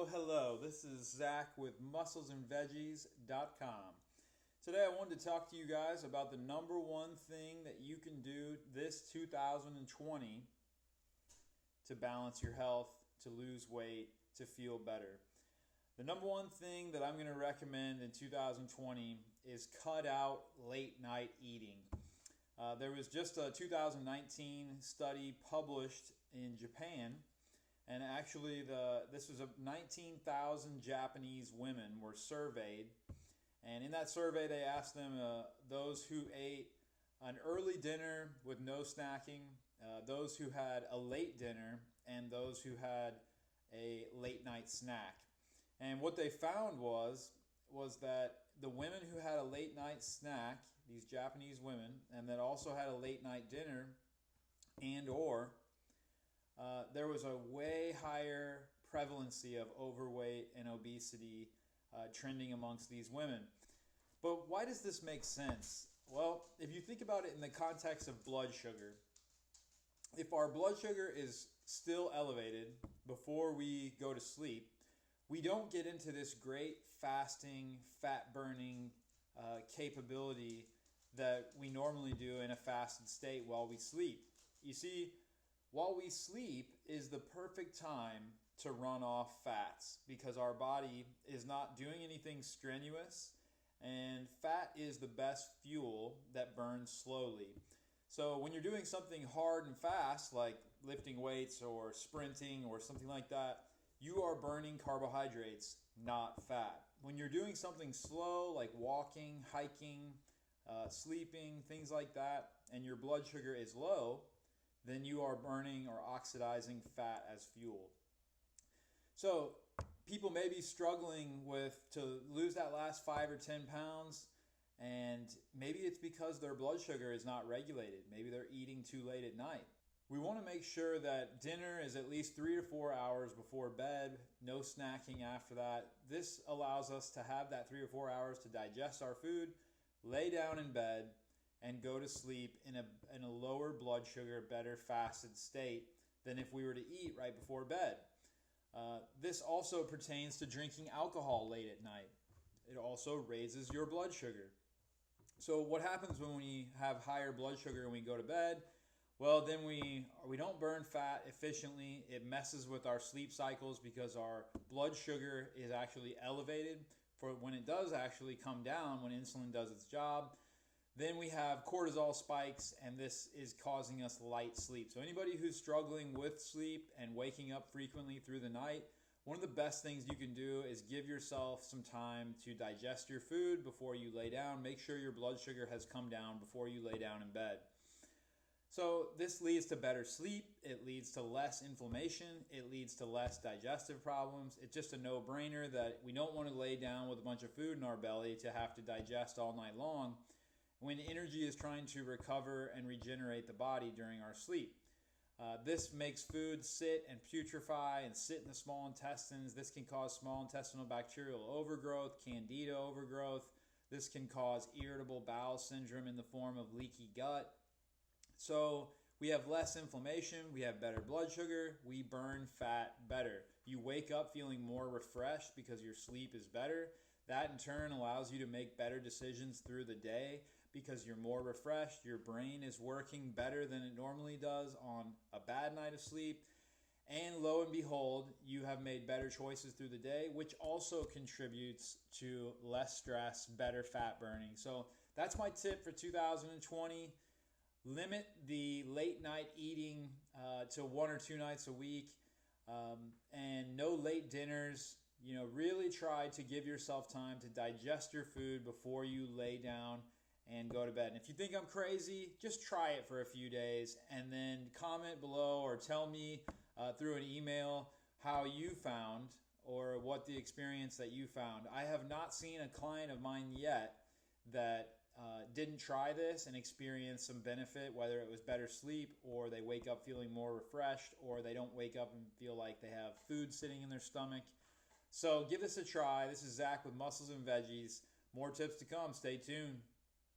Hello. This is Zach with musclesandveggies.com. Today I wanted to talk to you guys about the number one thing that you can do this 2020 to balance your health, to lose weight, to feel better. The number one thing that I'm going to recommend in 2020 is cut out late night eating. There was just a 2019 study published in Japan. And actually, this was 19,000 Japanese women were surveyed. And in that survey, they asked them those who ate an early dinner with no snacking, those who had a late dinner, and those who had a late night snack. And what they found was that the women who had a late night snack, these Japanese women, and that also had a late night dinner there was a way higher prevalency of overweight and obesity trending amongst these women. But why does this make sense? Well, if you think about it in the context of blood sugar, if our blood sugar is still elevated before we go to sleep, we don't get into this great fasting, fat-burning capability that we normally do in a fasted state while we sleep. You see, while we sleep is the perfect time to run off fats because our body is not doing anything strenuous, and fat is the best fuel that burns slowly. So when you're doing something hard and fast, like lifting weights or sprinting or something like that, you are burning carbohydrates, not fat. When you're doing something slow, like walking, hiking, sleeping, things like that, and your blood sugar is low, then you are burning or oxidizing fat as fuel. So people may be struggling to lose that last 5 or 10 pounds, and maybe it's because their blood sugar is not regulated. Maybe they're eating too late at night. We want to make sure that dinner is at least 3 to 4 hours before bed, no snacking after that. This allows us to have that 3 or 4 hours to digest our food, lay down in bed, and go to sleep in a lower blood sugar, better fasted state than if we were to eat right before bed. This also pertains to drinking alcohol late at night. It also raises your blood sugar. So what happens when we have higher blood sugar and we go to bed? Well, then we don't burn fat efficiently. It messes with our sleep cycles because our blood sugar is actually elevated for when it does actually come down, when insulin does its job. Then we have cortisol spikes, and this is causing us light sleep. So anybody who's struggling with sleep and waking up frequently through the night, one of the best things you can do is give yourself some time to digest your food before you lay down. Make sure your blood sugar has come down before you lay down in bed. So this leads to better sleep. It leads to less inflammation. It leads to less digestive problems. It's just a no-brainer that we don't want to lay down with a bunch of food in our belly to have to digest all night long when energy is trying to recover and regenerate the body during our sleep. This makes food sit and putrefy and sit in the small intestines. This can cause small intestinal bacterial overgrowth, candida overgrowth. This can cause irritable bowel syndrome in the form of leaky gut. So we have less inflammation, we have better blood sugar, we burn fat better. You wake up feeling more refreshed because your sleep is better. That in turn allows you to make better decisions through the day because you're more refreshed. Your brain is working better than it normally does on a bad night of sleep. And lo and behold, you have made better choices through the day, which also contributes to less stress, better fat burning. So that's my tip for 2020. Limit the late night eating to 1 or 2 nights a week, and no late dinners. Really try to give yourself time to digest your food before you lay down and go to bed. And if you think I'm crazy, just try it for a few days and then comment below or tell me through an email how you found or what the experience that you found. I have not seen a client of mine yet that didn't try this and experience some benefit, whether it was better sleep or they wake up feeling more refreshed or they don't wake up and feel like they have food sitting in their stomach. So give this a try. This is Zach with Muscles and Veggies. More tips to come. Stay tuned.